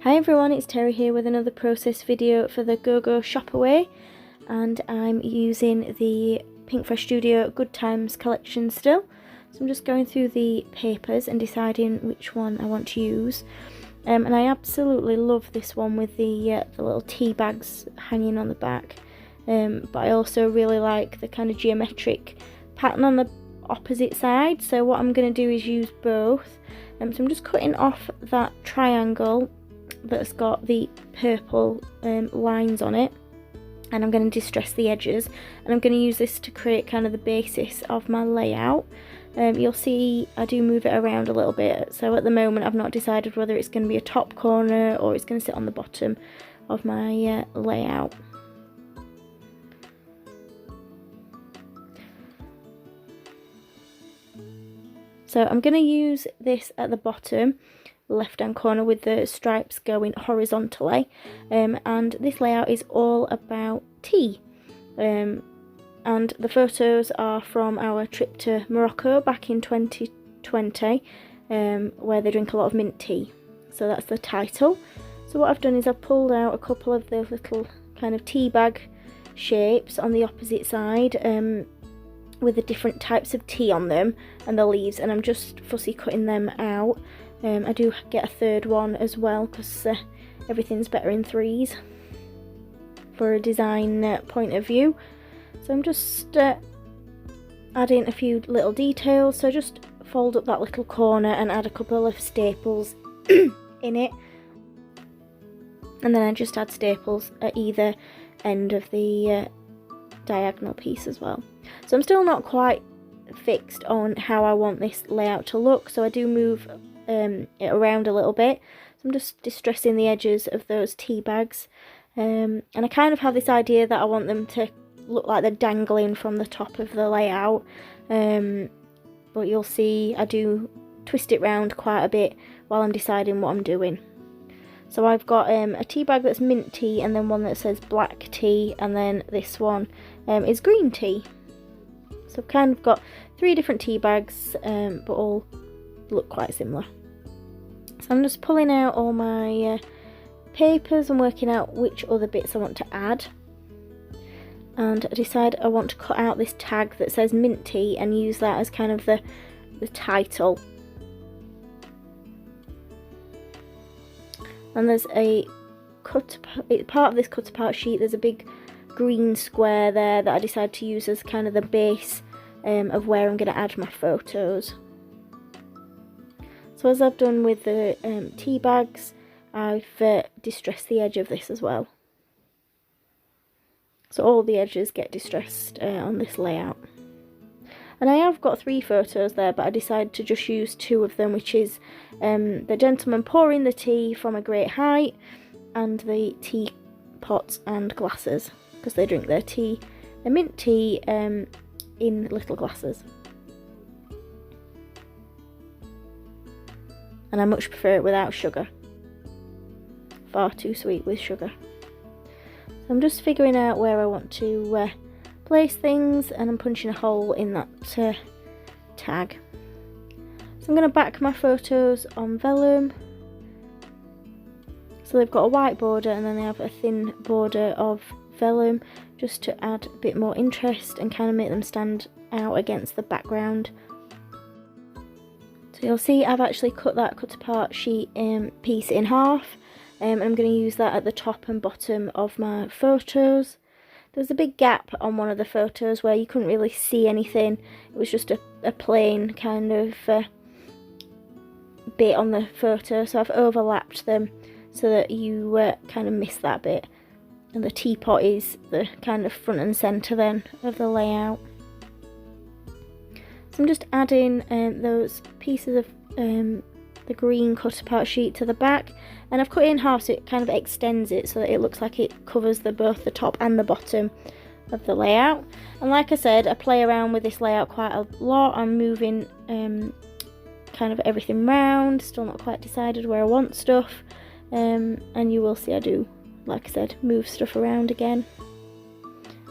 Hi everyone, it's Terry here with another process video for the GoGo Shopaway, and I'm using the Pinkfresh Studio Good Times collection still. So I'm just going through the papers and deciding which one I want to use. And I absolutely love this one with the little tea bags hanging on the back. But I also really like the kind of geometric pattern on the opposite side. So what I'm going to do is use both. So I'm just cutting off that triangle that's got the purple lines on it, and I'm going to distress the edges, and I'm going to use this to create kind of the basis of my layout. You'll see I do move it around a little bit, so at the moment I've not decided whether it's going to be a top corner or it's going to sit on the bottom of my layout. So I'm going to use this at the bottom left hand corner with the stripes going horizontally, and this layout is all about tea, and the photos are from our trip to Morocco back in 2020, where they drink a lot of mint tea. So that's the title. So what I've done is I've pulled out a couple of the little kind of tea bag shapes on the opposite side, with the different types of tea on them and the leaves, and I'm just fussy cutting them out. I do get a third one as well because everything's better in threes for a design point of view. So I'm just adding a few little details. So just fold up that little corner and add a couple of staples in it, and then I just add staples at either end of the diagonal piece as well. So I'm still not quite fixed on how I want this layout to look, so I do move it around a little bit. So I'm just distressing the edges of those tea bags, and I kind of have this idea that I want them to look like they're dangling from the top of the layout, but you'll see I do twist it round quite a bit while I'm deciding what I'm doing. So I've got a tea bag that's mint tea, and then one that says black tea, and then this one is green tea. So I've kind of got three different tea bags, but all look quite similar. So I'm just pulling out all my papers and working out which other bits I want to add, and I decide I want to cut out this tag that says mint tea and use that as kind of the title. And there's a part of this cut apart sheet, there's a big green square there that I decided to use as kind of the base of where I'm going to add my photos. So as I've done with the tea bags, I've distressed the edge of this as well. So all the edges get distressed on this layout. And I have got three photos there, but I decided to just use two of them, which is the gentleman pouring the tea from a great height, and the tea pots and glasses, because they drink their tea, their mint tea, in little glasses. And I much prefer it without sugar. Far too sweet with sugar. So I'm just figuring out where I want to place things, and I'm punching a hole in that tag. So I'm going to back my photos on vellum. So they've got a white border, and then they have a thin border of vellum, just to add a bit more interest and kind of make them stand out against the background. So you'll see I've actually cut that cut apart sheet piece in half, and I'm going to use that at the top and bottom of my photos. There's a big gap on one of the photos where you couldn't really see anything. It was just a plain kind of bit on the photo, so I've overlapped them so that you kind of miss that bit. And the teapot is the kind of front and centre then of the layout. So I'm just adding those pieces of the green cut apart sheet to the back, and I've cut it in half so it kind of extends it so that it looks like it covers both the top and the bottom of the layout. And like I said, I play around with this layout quite a lot. I'm moving kind of everything round, still not quite decided where I want stuff, and you will see I do, like I said, move stuff around again.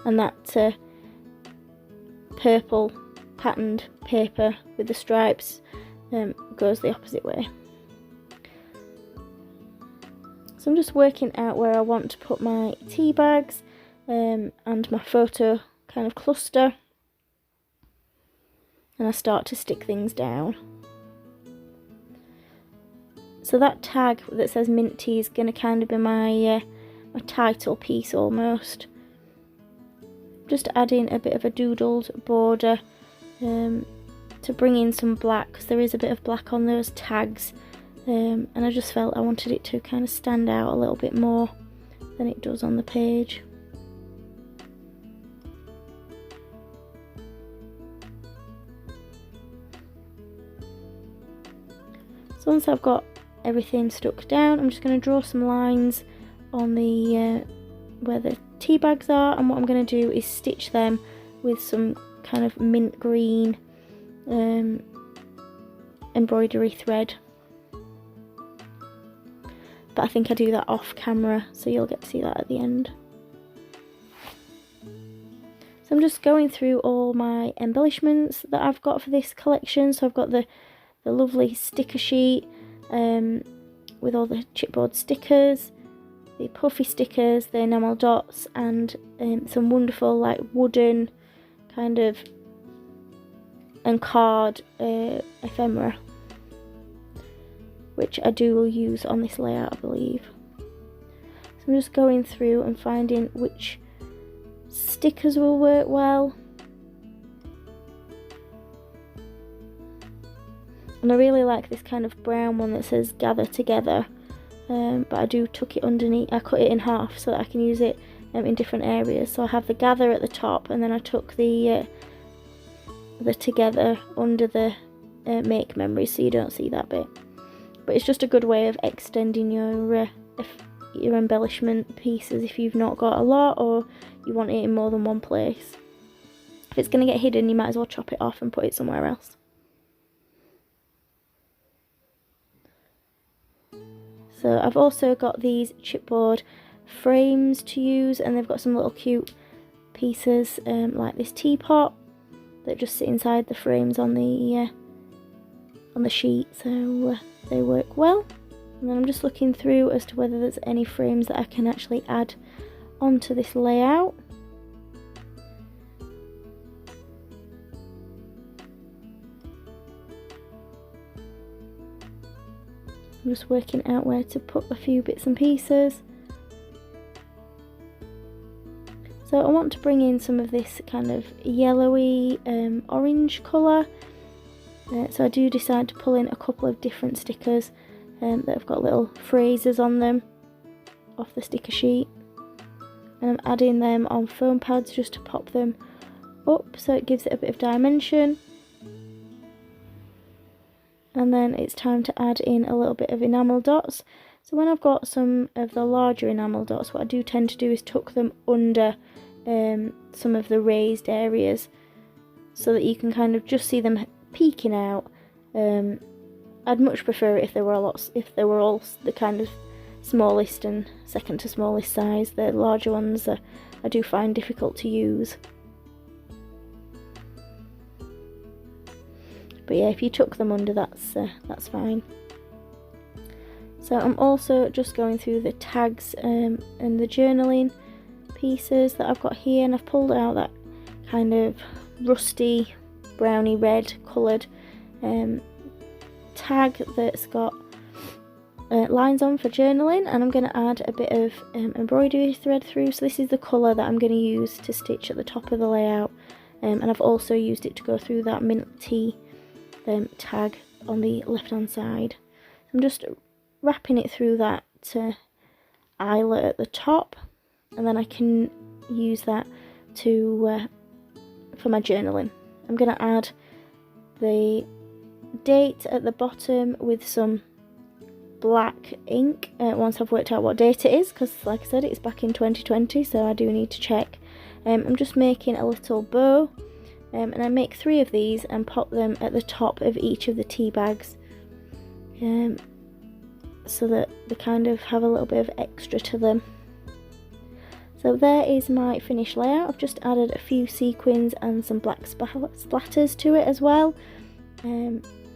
And that purple patterned paper with the stripes goes the opposite way. So I'm just working out where I want to put my tea bags and my photo kind of cluster, and I start to stick things down. So that tag that says mint tea is going to kind of be my title piece almost. Just adding a bit of a doodled border to bring in some black, because there is a bit of black on those tags, and I just felt I wanted it to kind of stand out a little bit more than it does on the page. So once I've got everything stuck down, I'm just going to draw some lines on the where the tea bags are, and what I'm going to do is stitch them with some kind of mint green embroidery thread. But I think I do that off camera, so you'll get to see that at the end. So I'm just going through all my embellishments that I've got for this collection. So I've got the lovely sticker sheet with all the chipboard stickers, the puffy stickers, the enamel dots, and some wonderful like wooden kind of and card ephemera, which I do use on this layout, I believe. So I'm just going through and finding which stickers will work well. And I really like this kind of brown one that says gather together, but I do tuck it underneath. I cut it in half so that I can use it in different areas. So I have the gather at the top, and then I tuck the together under the make memories, so you don't see that bit. But it's just a good way of extending your embellishment pieces if you've not got a lot, or you want it in more than one place. If it's going to get hidden, you might as well chop it off and put it somewhere else. So I've also got these chipboard frames to use, and they've got some little cute pieces like this teapot that just sit inside the frames on the sheet, so they work well. And then I'm just looking through as to whether there's any frames that I can actually add onto this layout. I'm just working out where to put a few bits and pieces. So I want to bring in some of this kind of yellowy orange colour. So I do decide to pull in a couple of different stickers that have got little phrases on them off the sticker sheet. And I'm adding them on foam pads just to pop them up so it gives it a bit of dimension. And then it's time to add in a little bit of enamel dots. So when I've got some of the larger enamel dots, what I do tend to do is tuck them under some of the raised areas so that you can kind of just see them peeking out. I'd much prefer it if they were all the kind of smallest and second to smallest size. The larger ones I do find difficult to use. But yeah, if you tuck them under, that's fine. So I'm also just going through the tags and the journaling pieces that I've got here, and I've pulled out that kind of rusty browny red coloured tag that's got lines on for journaling, and I'm going to add a bit of embroidery thread through. So this is the colour that I'm going to use to stitch at the top of the layout, and I've also used it to go through that mint tea tag on the left hand side. I'm just wrapping it through that eyelet at the top, and then I can use that to for my journaling. I'm going to add the date at the bottom with some black ink once I've worked out what date it is, because like I said, it's back in 2020, so I do need to check. I'm just making a little bow, and I make 3 of these and pop them at the top of each of the tea bags, so that they kind of have a little bit of extra to them. So there is my finished layout. I've just added a few sequins and some black splatters to it as well,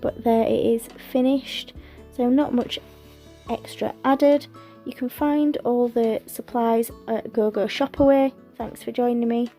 but there it is finished. So not much extra added. You can find all the supplies at GoGo Shopaway. Thanks for joining me.